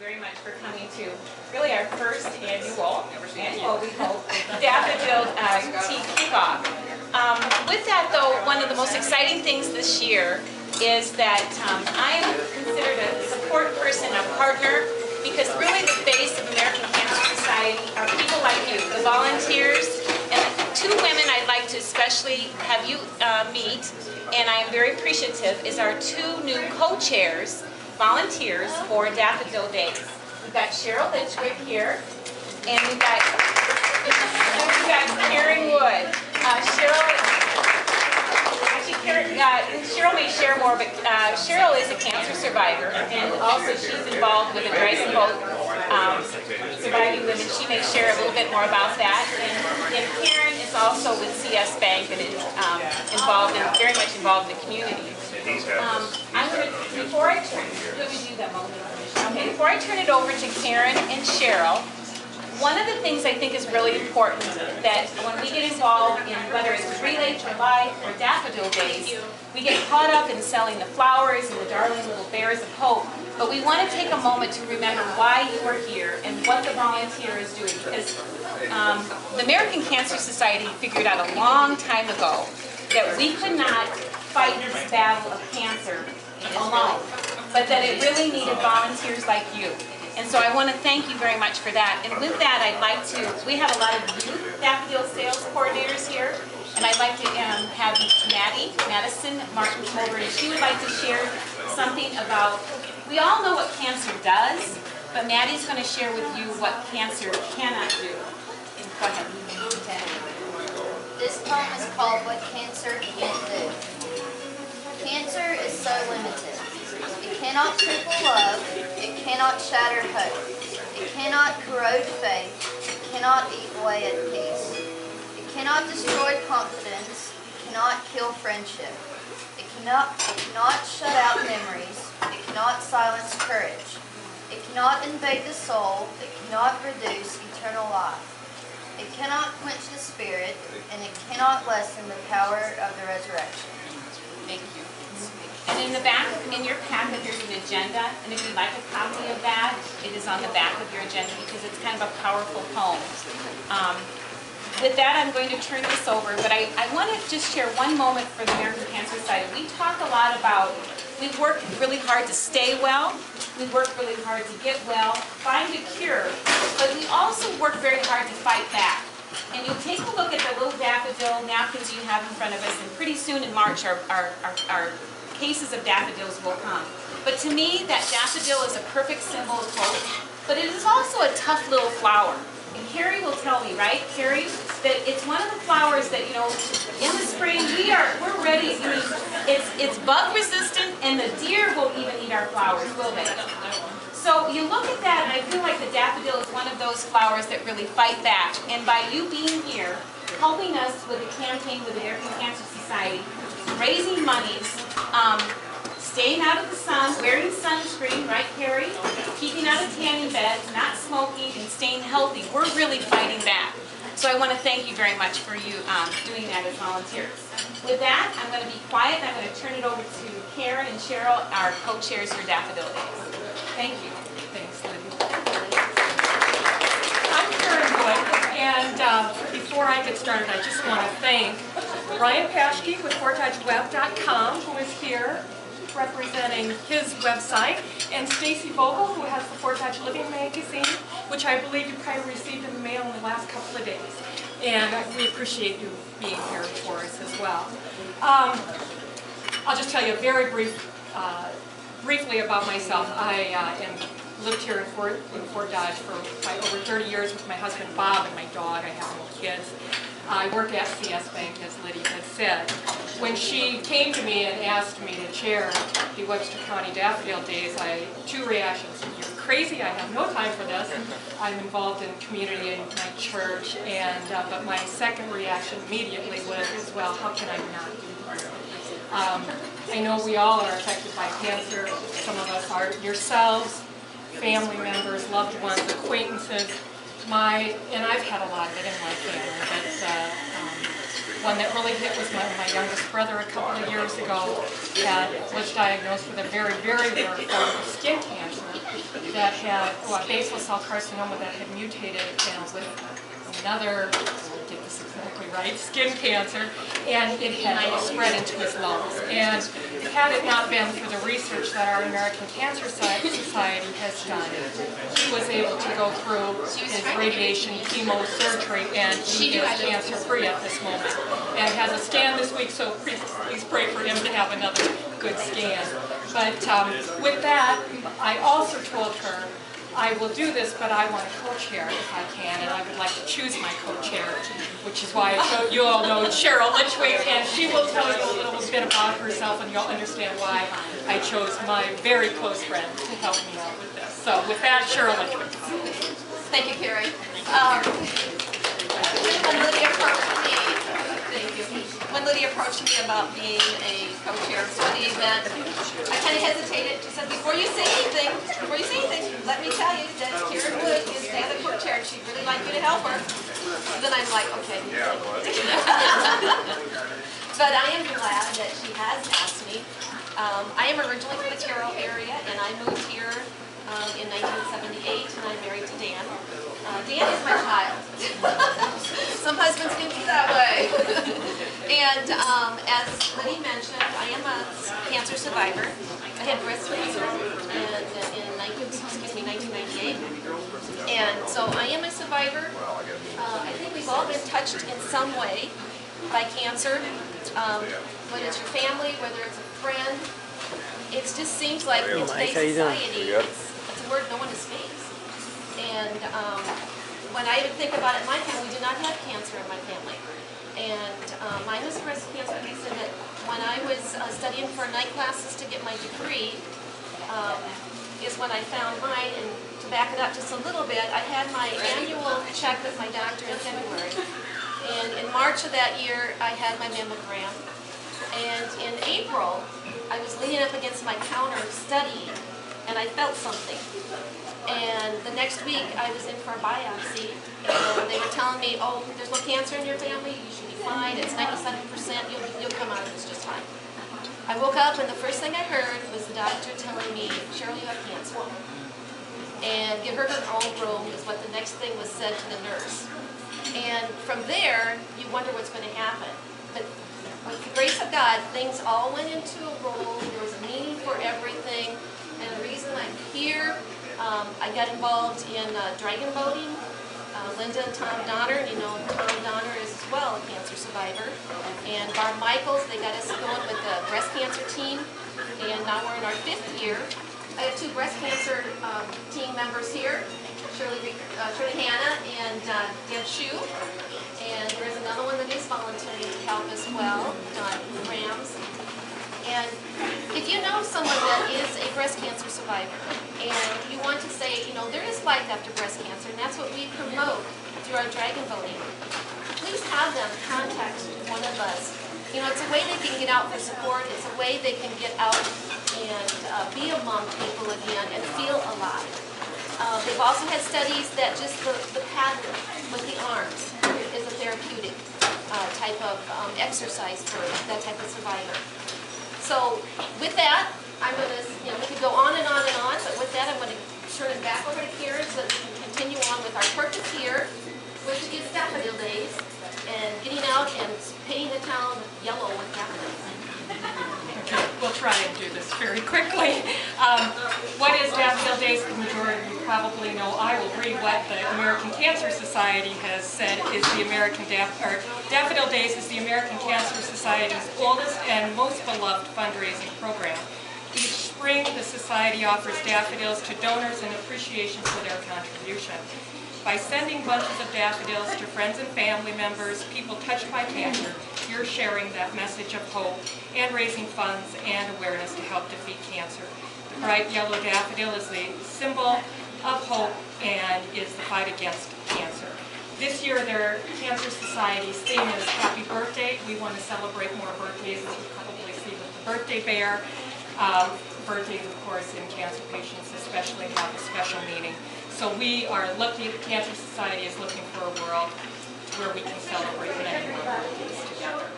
very much for coming to really our first annual, we hope, Daffodil Tea Kickoff. With that though, one of the most exciting things this year is that I am considered a support person, a partner, because really the face of American Cancer Society are people like you, the volunteers, and two women I'd like to especially have you meet, and I am very appreciative, is our two new co-chairs, volunteers for Daffodil Days. We've got Cheryl Litchwick here, and we've got Karen Wood. Cheryl may share more, but Cheryl is a cancer survivor, and also she's involved with the Dryden Boat Surviving Women. She may share a little bit more about that. And Karen is also with CS Bank and is involved and very much involved in the community. Before I turn it over to Karen and Cheryl, one of the things I think is really important that when we get involved in whether it's Relay for Life or Daffodil Days, we get caught up in selling the flowers and the darling little bears of hope, but we want to take a moment to remember why you are here and what the volunteer is doing, because the American Cancer Society figured out a long time ago that we could not fight this battle of cancer alone, but that it really needed volunteers like you. And so I want to thank you very much for that. And with that, I'd like to, we have a lot of youth Daffodil sales coordinators here, and I'd like to have Madison Martin come over, and she would like to share something about, we all know what cancer does, but Maddie's going to share with you what cancer cannot do. Go ahead. This poem is called What Cancer Can't Do. Cancer is so limited. It cannot cripple love, it cannot shatter hope, it cannot corrode faith, it cannot eat away at peace. It cannot destroy confidence, it cannot kill friendship. It cannot shut out memories, it cannot silence courage. It cannot invade the soul, it cannot reduce eternal life. It cannot quench the spirit, and it cannot lessen the power of the resurrection. Thank you. And in the back, in your packet, there's an agenda, and if you'd like a copy of that, it is on the back of your agenda because it's kind of a powerful poem. With that, I'm going to turn this over, but I want to just share one moment for the American Cancer Society. We talk a lot about, we work really hard to stay well, we work really hard to get well, find a cure, but we also work very hard to fight back. And you take a look at the little daffodil napkins you have in front of us, and pretty soon in March our cases of daffodils will come. But to me, that daffodil is a perfect symbol of hope, but it is also a tough little flower. And Carrie will tell me, right, Carrie, that it's one of the flowers that, you know, in the spring we're ready. I mean, it's bug resistant, and the deer will even eat our flowers, will they? So you look at that, and I feel like the daffodil is one of those flowers that really fight back. And by you being here, helping us with a campaign with the American Cancer Society, raising monies, staying out of the sun, wearing sunscreen, right, Carrie? Keeping out of tanning beds, not smoking, and staying healthy. We're really fighting back. So I want to thank you very much for you doing that as volunteers. With that, I'm going to be quiet, and I'm going to turn it over to Karen and Cheryl, our co-chairs for Daffodil Days. Thank you. Thanks, Lydia. I'm Karen Wood, and before I get started, I just want to thank Brian Paschke with FortageWeb.com, who is here representing his website, and Stacy Vogel, who has the Fortage Living magazine, which I believe you probably received in the mail in the last couple of days. And we appreciate you being here for us as well. I'll just tell you very briefly about myself. I lived here in Fort Dodge for over 30 years with my husband Bob and my dog. I have no kids. I work at CS Bank, as Lydia had said. When she came to me and asked me to chair the Webster County Daffodil Days, I had two reactions. You're crazy, I have no time for this. I'm involved in community in my church, and but my second reaction immediately was, well, how can I not do this? I know we all are affected by cancer. Some of us are yourselves, family members, loved ones, acquaintances. And I've had a lot of it in my family, but One that really hit was my youngest brother a couple of years ago that was diagnosed with a very, very rare form of skin cancer that had basal cell carcinoma that had mutated with another, get this exactly right, skin cancer, and it had spread into his lungs. And had it not been for the research that our American Cancer Society has done, he was able to go through his radiation chemosurgery, and he is cancer-free at this moment. And has a scan this week, so please pray for him to have another good scan. But with that, I also told her, I will do this, but I want a co-chair if I can, and I would like to choose my co-chair, which is why you all know Cheryl Litchwick, and she will tell you a little bit about herself, and you'll understand why I chose my very close friend to help me out with this. So with that, Cheryl Litchwick. Thank you, Carrie. When Lydia approached me about being a co-chair for the event, I kind of hesitated. She said, before you say anything, let me tell you that Karen Wood is the other co-chair, and she'd really like you to help her. And then I'm like, okay. But I am glad that she has asked me. I am originally from the Terrell area, and I moved here in 1978, and I'm married to Dan. Dan is my child. Some husbands can be that way. And as Liddy mentioned, I am a cancer survivor. I had breast cancer in 1998. And so I am a survivor. I think we've all been touched in some way by cancer. Whether it's your family, whether it's a friend. It just seems like in today's society, it's a word no one escapes. And when I even think about it, my family, we do not have cancer in my family. And mine was breast cancer. They said that when I was studying for night classes to get my degree, is when I found mine. And to back it up just a little bit, I had my annual check with my doctor in February. And in March of that year, I had my mammogram. And in April, I was leaning up against my counter studying, and I felt something. And the next week, I was in for a biopsy, and they were telling me, oh, there's no cancer in your family, you should be fine, it's 97%, you'll come out of this just fine. I woke up, and the first thing I heard was the doctor telling me, Cheryl, you have cancer. And give her own room is what the next thing was said to the nurse. And from there, you wonder what's going to happen. But with the grace of God, things all went into a roll. There was a meaning for everything. And the reason I'm here, I got involved in dragon boating. Linda and Tom Donner, you know, Tom Donner is as well a cancer survivor. And Barb Michaels, they got us going with the breast cancer team. And now we're in our 5th year. I have 2 breast cancer team members here, Shirley Hanna and Deb Shue. And there's another one that is volunteering to help as well, Don Rams. And if you know someone that is a breast cancer survivor, and you want to say, you know, there is life after breast cancer, and that's what we promote through our dragon boating, please have them contact one of us. You know, it's a way they can get out for support. It's a way they can get out and be among people again and feel alive. They've also had studies that just the pattern with the arms is a therapeutic type of exercise for that type of survivor. So with that, I'm going to, you know, we could go on and on and on, but with that I'm going to turn it back over to Karen so that we can continue on with our purpose here, which is Daffodil Days, and getting out and painting the town yellow with daffodils. Okay, we'll try and do this very quickly. What is Daffodil Days? The majority of you probably know. I will read what the American Cancer Society has said is the Daffodil Days is the American Cancer Society's oldest and most beloved fundraising program. Each spring, the Society offers daffodils to donors in appreciation for their contribution. By sending bunches of daffodils to friends and family members, people touched by cancer, you're sharing that message of hope and raising funds and awareness to help defeat cancer. The bright yellow daffodil is the symbol of hope and is the fight against cancer. This year, their Cancer Society's theme is Happy Birthday. We want to celebrate more birthdays, as you probably see with the birthday bear. Birthdays, of course, in cancer patients especially have a special meaning. So we are looking, the Cancer Society is looking for a world where we can celebrate many more birthdays together.